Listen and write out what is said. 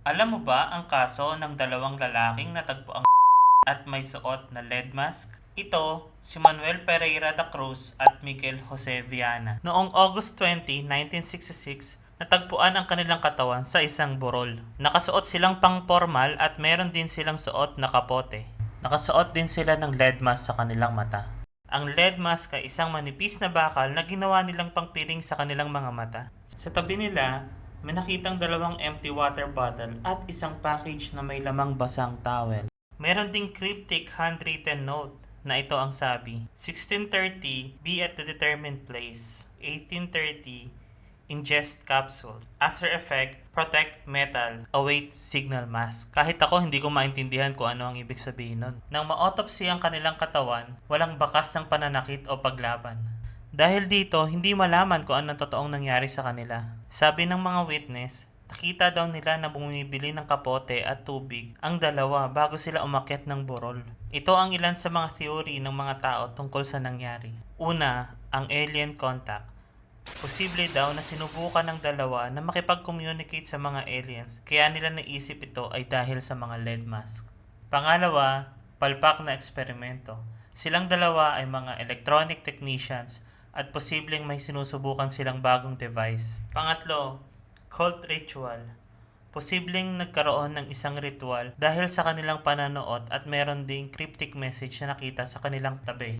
Alam mo ba ang kaso ng dalawang lalaking natagpo ang at may suot na lead mask? Ito, si Manuel Pereira da Cruz at Miguel Jose Viana. Noong August 20, 1966, natagpuan ang kanilang katawan sa isang burol. Nakasuot silang pang-formal at meron din silang suot na kapote. Nakasuot din sila ng lead mask sa kanilang mata. Ang lead mask ay isang manipis na bakal na ginawa nilang pangpiling sa kanilang mga mata. Sa tabi nila, may nakitang dalawang empty water bottle at isang package na may lamang basang towel. Meron ding cryptic handwritten note na ito ang sabi, 16:30, be at the determined place. 18:30, ingest capsule. After effect, protect metal. Await signal mask. Kahit ako hindi ko maintindihan kung ano ang ibig sabihin nun. Nang ma-autopsy ang kanilang katawan, walang bakas ng pananakit o paglaban. Dahil dito, hindi malaman kung ano totoong nangyari sa kanila. Sabi ng mga witness, nakita daw nila na bumibili ng kapote at tubig ang dalawa bago sila umakyat ng burol. Ito ang ilan sa mga theory ng mga tao tungkol sa nangyari. Una, ang alien contact. Posible daw na sinubukan ng dalawa na makipag-communicate sa mga aliens kaya nila naisip ito ay dahil sa mga lead mask. Pangalawa, palpak na eksperimento. Silang dalawa ay mga electronic technicians at posibleng may sinusubukan silang bagong device. Pangatlo, cult ritual. Posibleng nagkaroon ng isang ritual dahil sa kanilang pananood at meron ding cryptic message na nakita sa kanilang tabi.